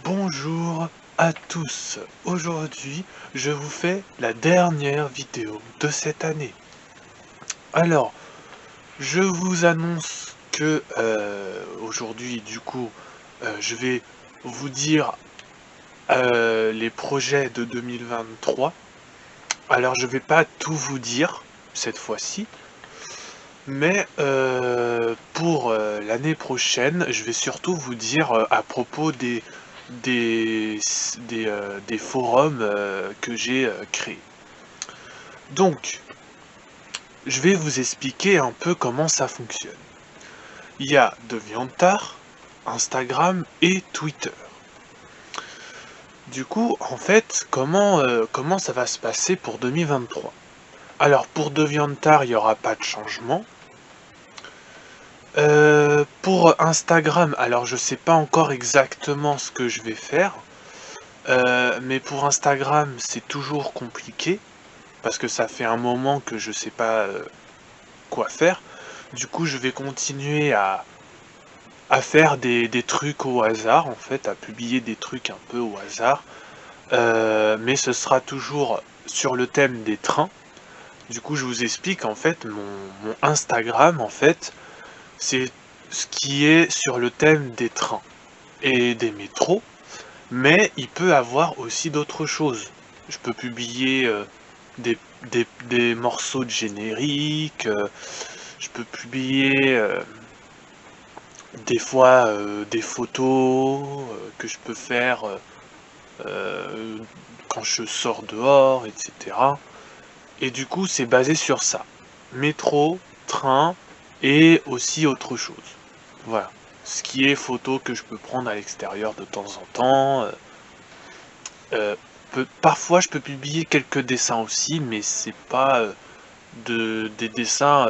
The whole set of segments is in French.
Bonjour à tous. Aujourd'hui, je vous fais la dernière vidéo de cette année. Alors, je vous annonce que aujourd'hui, je vais vous dire les projets de 2023. Alors, je vais pas tout vous dire cette fois-ci, mais pour l'année prochaine, je vais surtout vous dire à propos des, des forums que j'ai créés. Donc, je vais vous expliquer un peu comment ça fonctionne. Il y a DeviantArt, Instagram et Twitter. Du coup, en fait, comment ça va se passer pour 2023? Alors, pour DeviantArt, il n'y aura pas de changement. Pour Instagram, alors je sais pas encore exactement ce que je vais faire, mais pour Instagram, c'est toujours compliqué, parce que ça fait un moment que je sais pas quoi faire. Du coup, je vais continuer à faire des trucs au hasard, en fait, à publier des trucs un peu au hasard, mais ce sera toujours sur le thème des trains. Du coup, je vous explique, en fait, mon Instagram, en fait, c'est ce qui est sur le thème des trains et des métros, mais il peut avoir aussi d'autres choses. Je peux publier des, des morceaux de générique, je peux publier des fois des photos que je peux faire euh, quand je sors dehors, etc. Et du coup, c'est basé sur ça. Métro, train et aussi autre chose. Voilà. Ce qui est photo que je peux prendre à l'extérieur de temps en temps. Euh, parfois, je peux publier quelques dessins aussi, mais c'est pas des dessins.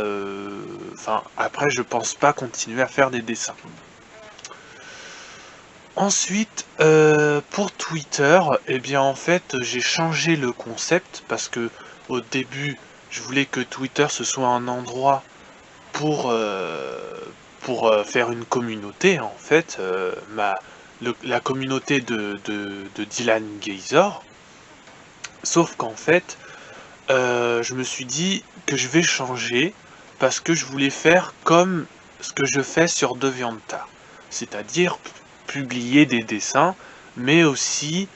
Enfin, après, je pense pas continuer à faire des dessins. Ensuite, pour Twitter, eh bien en fait, j'ai changé le concept parce que au début, je voulais que Twitter ce soit un endroit pour, faire une communauté, en fait, la communauté de Dylan Gazer. Sauf qu'en fait, je me suis dit que je vais changer parce que je voulais faire comme ce que je fais sur DeviantArt, c'est-à-dire publier des dessins, mais aussi,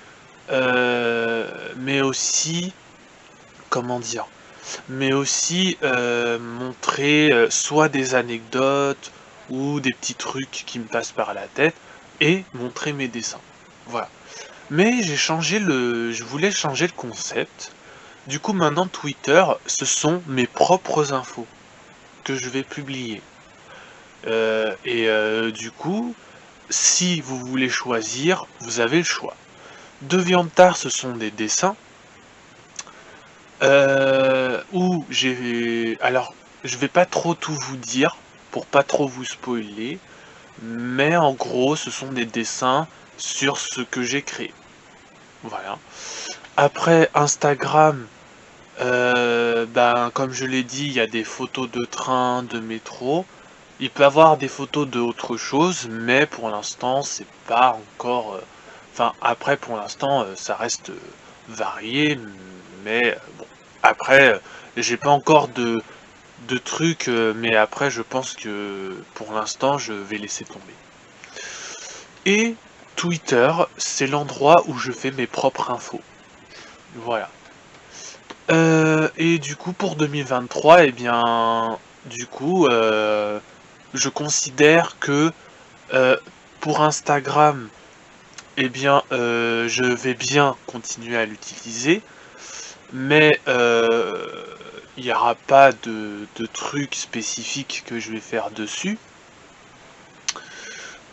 mais aussi, comment dire, mais aussi montrer soit des anecdotes ou des petits trucs qui me passent par la tête et montrer mes dessins. Voilà. Mais je voulais changer le concept. Du coup, maintenant, Twitter, ce sont mes propres infos que je vais publier. Du coup, si vous voulez choisir, vous avez le choix. DeviantArt, ce sont des dessins. Où j'ai... Alors, je vais pas trop tout vous dire, pour pas trop vous spoiler, mais en gros, ce sont des dessins sur ce que j'ai créé. Voilà. Après, Instagram, ben, comme je l'ai dit, il y a des photos de train, de métro. Il peut y avoir des photos de autre chose, mais pour l'instant, c'est pas encore. Enfin, après, pour l'instant, ça reste varié, mais bon. Après, j'ai pas encore de trucs, mais après, je pense que pour l'instant, je vais laisser tomber. Et Twitter, c'est l'endroit où je fais mes propres infos. Voilà. Et du coup, pour 2023, eh bien, du coup, je considère que euh, pour Instagram, eh bien, je vais bien continuer à l'utiliser, mais il n'y aura pas de trucs spécifiques que je vais faire dessus.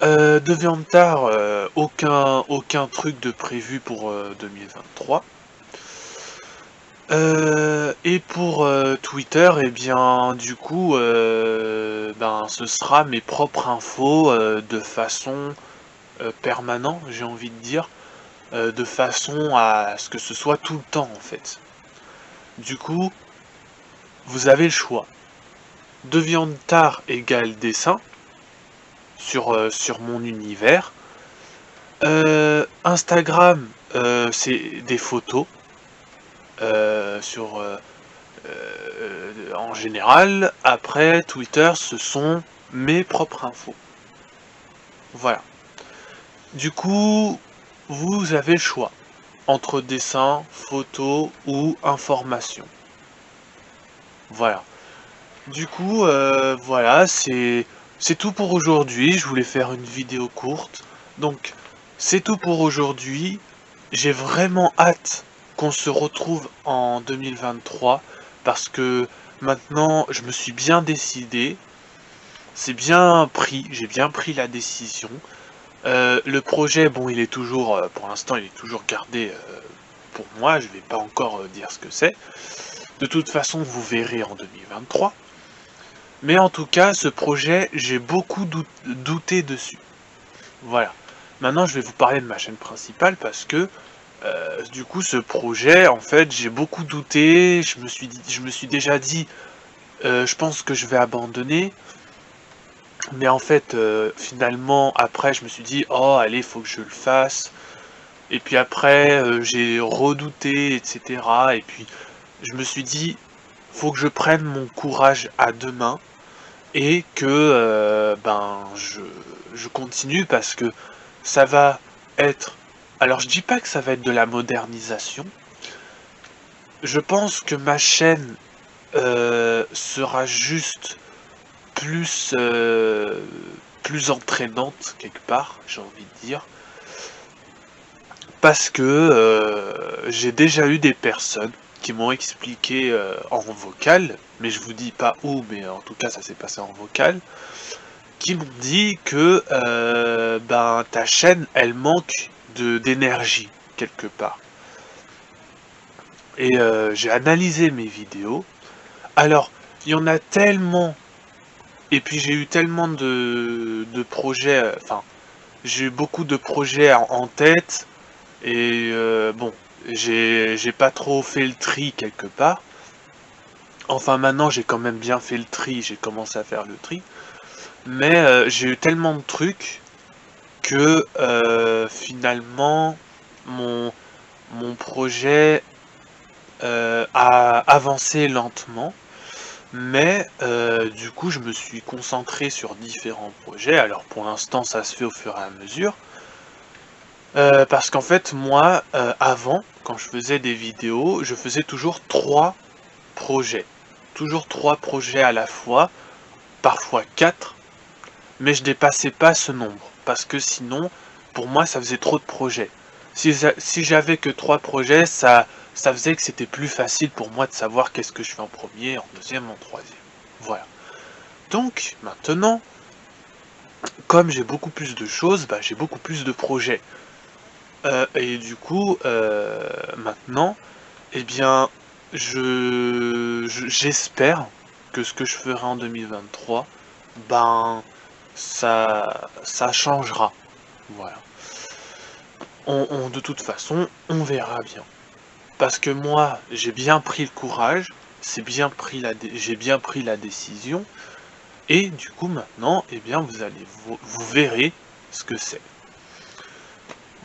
DeviantArt, aucun truc de prévu pour 2023. Et pour Twitter, eh bien, du coup, ben, ce sera mes propres infos de façon permanente, j'ai envie de dire, de façon à ce que ce soit tout le temps en fait. Du coup, vous avez le choix. DeviantArt égale dessin sur mon univers. Instagram, c'est des photos, sur, en général. Après, Twitter, ce sont mes propres infos. Voilà. Du coup, vous avez le choix entre dessin, photo ou information. Voilà. Du coup, voilà, c'est tout pour aujourd'hui. Je voulais faire une vidéo courte. Donc, c'est tout pour aujourd'hui. J'ai vraiment hâte qu'on se retrouve en 2023 parce que maintenant, je me suis bien décidé. C'est bien pris, j'ai bien pris la décision. Le projet, bon, il est toujours, pour l'instant, il est toujours gardé pour moi. Je vais pas encore dire ce que c'est. De toute façon, vous verrez en 2023. Mais en tout cas, ce projet, j'ai beaucoup douté dessus. Voilà. Maintenant, je vais vous parler de ma chaîne principale parce que, du coup, ce projet, en fait, j'ai beaucoup douté. Je me suis déjà dit, je pense que je vais abandonner. Mais en fait, finalement, après, je me suis dit, oh, allez, faut que je le fasse. Et puis après, j'ai redouté, etc. Et puis, je me suis dit, faut que je prenne mon courage à deux mains et que je continue parce que ça va être... Alors je dis pas que ça va être de la modernisation, je pense que ma chaîne sera juste plus, plus entraînante quelque part, j'ai envie de dire, parce que j'ai déjà eu des personnes qui m'ont expliqué en vocal, mais je vous dis pas où, mais en tout cas ça s'est passé en vocal, qui m'ont dit que ta chaîne elle manque d'énergie quelque part. Et j'ai analysé mes vidéos. Alors, il y en a tellement, et puis j'ai eu tellement de projets, enfin, j'ai eu beaucoup de projets en tête, et bon, j'ai pas trop fait le tri quelque part. Enfin, maintenant j'ai quand même bien fait le tri, j'ai commencé à faire le tri. Mais j'ai eu tellement de trucs que finalement mon, mon projet a avancé lentement, mais du coup je me suis concentré sur différents projets. Alors pour l'instant ça se fait au fur et à mesure, parce qu'en fait moi avant, quand je faisais des vidéos, je faisais projets, toujours trois projets à la fois, parfois quatre, mais je dépassais pas ce nombre, parce que sinon, pour moi, ça faisait trop de projets. Si j'avais que trois projets, ça faisait que c'était plus facile pour moi de savoir qu'est-ce que je fais en premier, en deuxième, en troisième. Voilà. Donc, maintenant, comme j'ai beaucoup plus de choses, j'ai beaucoup plus de projets. Et du coup, maintenant, eh bien, j'espère que ce que je ferai en 2023, ça changera. Voilà. De toute façon, on verra bien. Parce que moi, j'ai bien pris le courage, j'ai bien pris la décision, et du coup maintenant, eh bien vous verrez ce que c'est.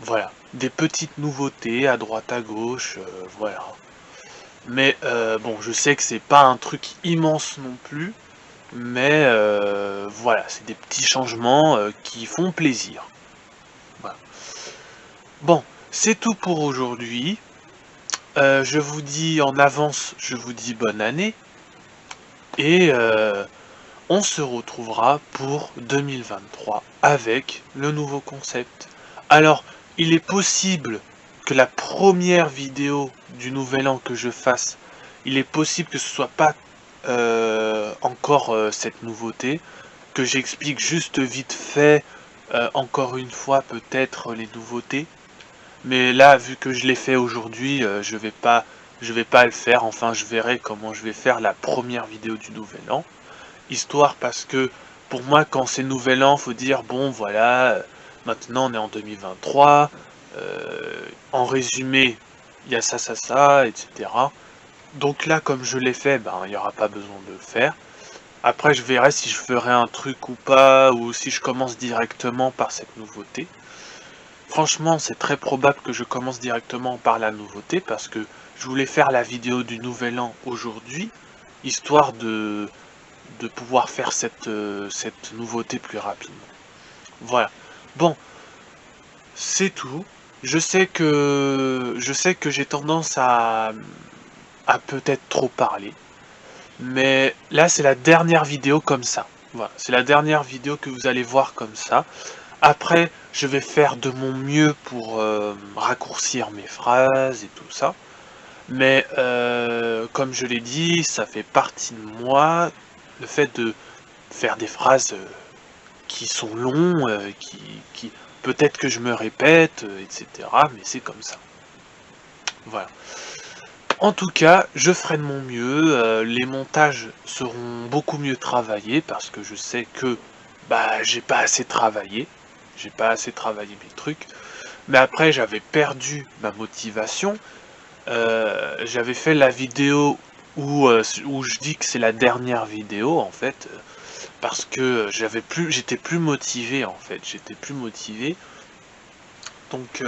Voilà. Des petites nouveautés à droite à gauche, voilà. Mais bon, je sais que c'est pas un truc immense non plus, mais voilà, c'est des petits changements qui font plaisir. Voilà. Bon, c'est tout pour aujourd'hui. Je vous dis en avance, je vous dis bonne année. Et on se retrouvera pour 2023 avec le nouveau concept. Alors, il est possible que la première vidéo du nouvel an que je fasse, il est possible que ce soit pas encore cette nouveauté, que j'explique juste vite fait, encore une fois peut-être les nouveautés. Mais là, vu que je l'ai fait aujourd'hui, je vais pas le faire. Enfin, je verrai comment je vais faire la première vidéo du Nouvel An. Histoire parce que, pour moi, quand c'est Nouvel An, faut dire, bon, voilà, maintenant on est en 2023. En résumé, il y a ça, etc. Donc là, comme je l'ai fait, il n'y aura pas besoin de le faire. Après, je verrai si je ferai un truc ou pas, ou si je commence directement par cette nouveauté. franchement, c'est très probable que je commence directement par la nouveauté parce que je voulais faire la vidéo du Nouvel An aujourd'hui, histoire de pouvoir faire cette nouveauté plus rapidement. Voilà. Bon, c'est tout. Je sais que j'ai tendance à peut-être trop parler. Mais là, c'est la dernière vidéo comme ça. Voilà, c'est la dernière vidéo que vous allez voir comme ça. Après, je vais faire de mon mieux pour raccourcir mes phrases et tout ça. Mais comme je l'ai dit, ça fait partie de moi, le fait de faire des phrases qui sont longs, qui peut-être que je me répète, etc. Mais c'est comme ça. Voilà. En tout cas, je ferai de mon mieux, les montages seront beaucoup mieux travaillés parce que je sais que bah j'ai pas assez travaillé. J'ai pas assez travaillé mes trucs. Mais après j'avais perdu ma motivation. J'avais fait la vidéo où je dis que c'est la dernière vidéo en fait. Parce que j'étais plus motivé en fait. J'étais plus motivé. Donc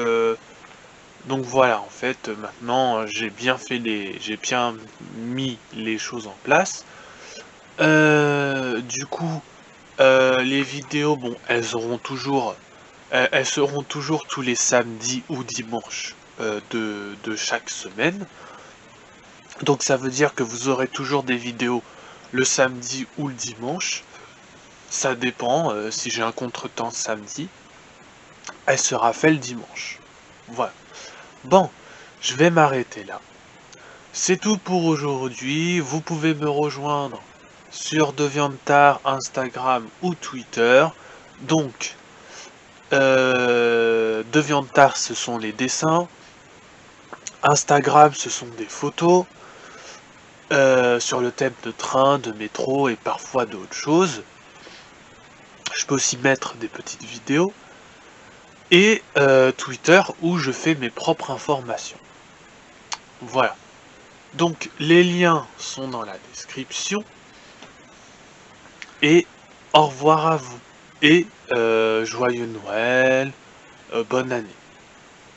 voilà, en fait, maintenant, j'ai bien mis les choses en place. Du coup, les vidéos, bon, elles seront toujours tous les samedis ou dimanches de chaque semaine. Donc ça veut dire que vous aurez toujours des vidéos le samedi ou le dimanche. Ça dépend, si j'ai un contretemps samedi, elle sera faite le dimanche. Voilà. Bon, je vais m'arrêter là. C'est tout pour aujourd'hui. Vous pouvez me rejoindre sur DeviantArt, Instagram ou Twitter. Donc, DeviantArt, ce sont les dessins. Instagram, ce sont des photos sur le thème de train, de métro et parfois d'autres choses. Je peux aussi mettre des petites vidéos. Et Twitter, où je fais mes propres informations. Voilà. Donc les liens sont dans la description. Et au revoir à vous. Et joyeux Noël, bonne année.